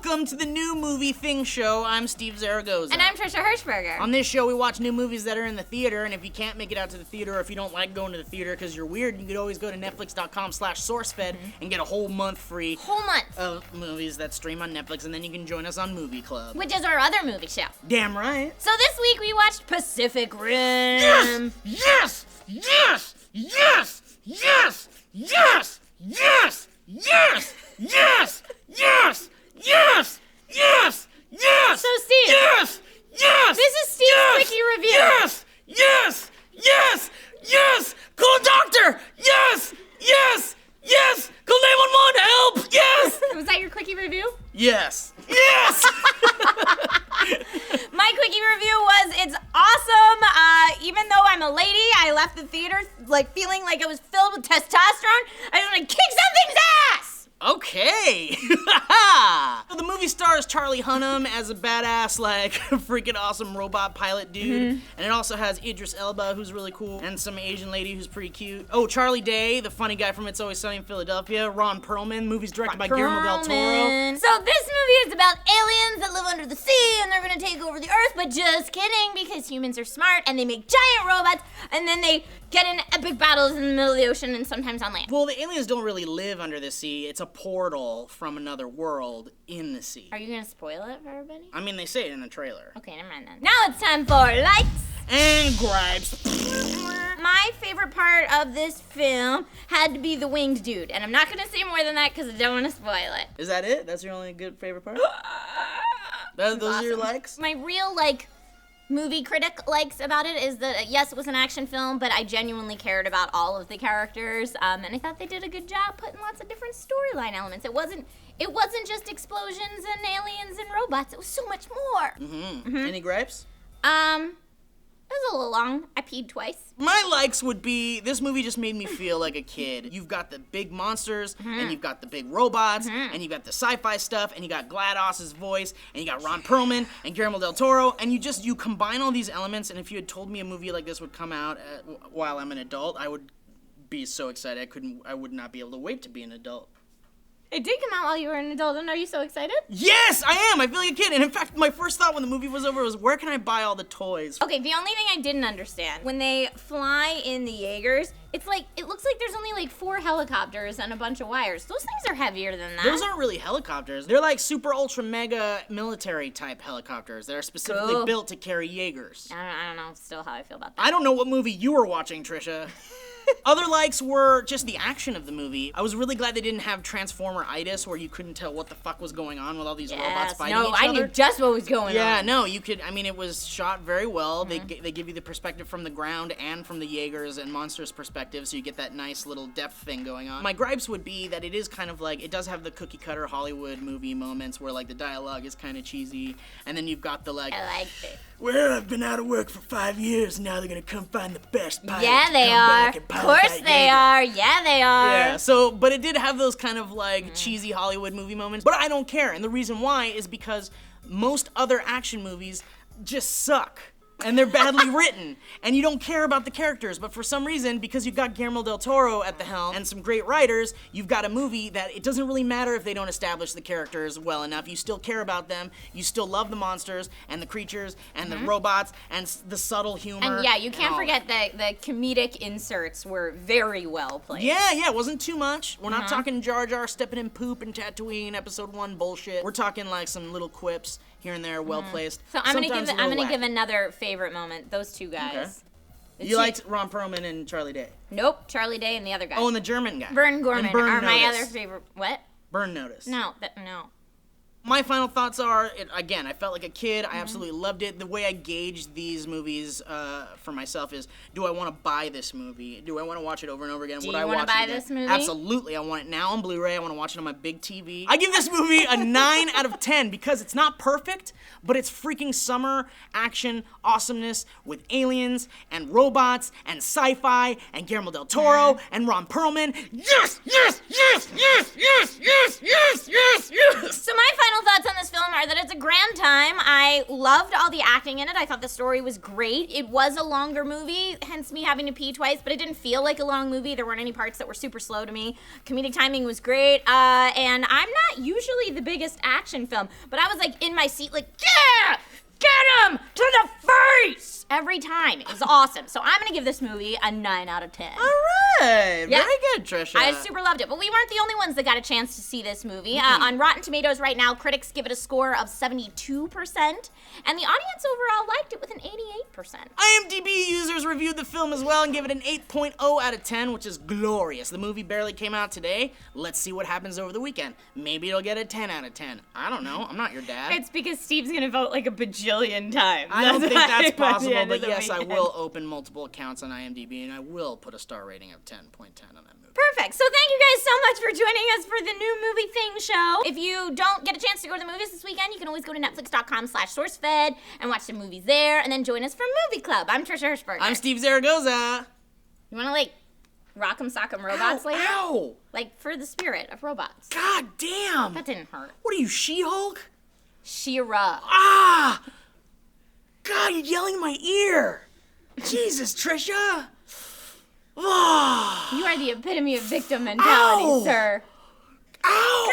Welcome to the New Movie Thing Show. I'm Steve Zaragoza. And I'm Trisha Hirschberger. On this show, we watch new movies that are in the theater, and if you can't make it out to the theater, or if you don't like going to the theater because you're weird, you could always go to netflix.com/SourceFed and get a whole month free. Whole month. Of movies that stream on Netflix, and then you can join us on Movie Club. Which is our other movie show. Damn right. So this week we watched Pacific Rim. Yes! Yes! Yes! Yes! Yes! Yes! Yes! Yes! Yes! Yes! Yes! Yes! Yes! So Steve. Yes! Yes! This is Steve's quickie review. Yes! Yes! Yes! Yes! Call a doctor! Yes! Yes! Yes! Call 911! Help! Yes! Was that your quickie review? Yes! Yes! My quickie review was, it's awesome. Even though I'm a lady, I left the theater feeling like it was filled with testosterone. I just want to kick something's ass! Okay. The movie stars Charlie Hunnam as a badass, freaking awesome robot pilot dude. And it also has Idris Elba, who's really cool, and some Asian lady who's pretty cute. Oh, Charlie Day, the funny guy from It's Always Sunny in Philadelphia. Ron Perlman, movie's directed by Guillermo del Toro. So this movie is about aliens that live under the sea, and they're gonna take over the Earth, but just kidding, because humans are smart, and they make giant robots, and then they get in epic battles in the middle of the ocean and sometimes on land. Well, the aliens don't really live under the sea. It's a portal from another world in the sea. Are you gonna spoil it for everybody? I mean, they say it in the trailer. Okay, never mind then. Now it's time for likes and gripes. My favorite part of this film had to be the winged dude, and I'm not gonna say more than that because I don't want to spoil it. Is that it? That's your only good favorite part? Those are your likes? My real, movie critic likes about it is that, yes, it was an action film, but I genuinely cared about all of the characters, and I thought they did a good job putting lots of different storyline elements. It wasn't just explosions and aliens and robots. It was so much more. Any gripes? It was a little long. I peed twice. My likes would be, this movie just made me feel like a kid. You've got the big monsters, and you've got the big robots, and you've got the sci-fi stuff, and you got GLaDOS's voice, and you got Ron Perlman, and Guillermo del Toro, and you combine all these elements, and if you had told me a movie like this would come out while I'm an adult, I would be so excited. I would not be able to wait to be an adult. It did come out while you were an adult, and are you so excited? Yes, I am! I feel like a kid, and in fact, my first thought when the movie was over was, where can I buy all the toys? Okay, the only thing I didn't understand, when they fly in the Jaegers, it looks like there's only 4 helicopters and a bunch of wires. Those things are heavier than that. Those aren't really helicopters. They're super ultra mega military type helicopters that are specifically built to carry Jaegers. I don't know still how I feel about that. I don't know what movie you were watching, Trisha. Other likes were just the action of the movie. I was really glad they didn't have Transformer-itis where you couldn't tell what the fuck was going on with all these robots fighting each other. I knew just what was going on. Yeah, no, you could, it was shot very well. They give you the perspective from the ground and from the Jaegers and monsters' perspective, so you get that nice little depth thing going on. My gripes would be that it is kind of it does have the cookie-cutter Hollywood movie moments where, the dialogue is kind of cheesy, and then you've got the, I liked it. Well, I've been out of work for 5 years, and now they're gonna come find the best pilot. Yeah, they are. Of course they are. Yeah, they are. Yeah, but it did have those kind of, cheesy Hollywood movie moments. But I don't care, and the reason why is because most other action movies just suck. And they're badly written, and you don't care about the characters, but for some reason, because you've got Guillermo del Toro at the helm and some great writers, you've got a movie that it doesn't really matter if they don't establish the characters well enough. You still care about them, you still love the monsters and the creatures and the robots and the subtle humor. And yeah, you can't forget that the comedic inserts were very well played. Yeah, it wasn't too much. We're not talking Jar Jar stepping in poop and Tatooine episode 1 bullshit. We're talking some little quips here and there, well placed. So I'm gonna give another favorite moment. Those two guys. Okay. You liked Ron Perlman and Charlie Day? Nope, Charlie Day and the other guy. Oh, and the German guy. Vern Gorman are my other favorite. What? Burn Notice. No. My final thoughts are, again, I felt like a kid. I absolutely loved it. The way I gauge these movies for myself is, do I want to buy this movie? Do I want to watch it over and over again? Do you want to buy this movie? Absolutely. I want it now on Blu-ray. I want to watch it on my big TV. I give this movie a 9 out of 10 because it's not perfect, but it's freaking summer action awesomeness with aliens and robots and sci-fi and Guillermo del Toro and Ron Perlman. Yes, yes, yes, yes, yes, yes, yes, yes, yes. So my final final thoughts on this film are that it's a grand time. I loved all the acting in it. I thought the story was great. It was a longer movie, hence me having to pee twice, but it didn't feel like a long movie. There weren't any parts that were super slow to me. Comedic timing was great. And I'm not usually the biggest action film, but I was like in my seat like, yeah! Get him to the face! Every time. It was awesome. So I'm going to give this movie a 9 out of 10. All right. Yeah. Very good, Trisha. I super loved it. But we weren't the only ones that got a chance to see this movie. On Rotten Tomatoes right now, critics give it a score of 72%. And the audience overall liked it with an 88%. IMDb users reviewed the film as well and gave it an 8.0 out of 10, which is glorious. The movie barely came out today. Let's see what happens over the weekend. Maybe it'll get a 10 out of 10. I don't know. I'm not your dad. It's because Steve's going to vote like a bajillion times. I don't think that's possible, but yes, I will open multiple accounts on IMDb, and I will put a star rating of 10.10 on that movie. Perfect. So thank you guys so much for joining us for the new movie thing show. If you don't get a chance to go to the movies this weekend, you can always go to netflix.com/SourceFed and watch the movies there, and then join us for Movie Club. I'm Trisha Hirschberger. I'm Steve Zaragoza. You want to, like, rock'em sock'em robots later? Ow! Like, for the spirit of robots. God damn! That didn't hurt. What are you, She-Hulk? She-Ra. Ah! God, you're yelling in my ear. Jesus, Trisha. Ah! You are the epitome of victim mentality, Ow! sir. Ow!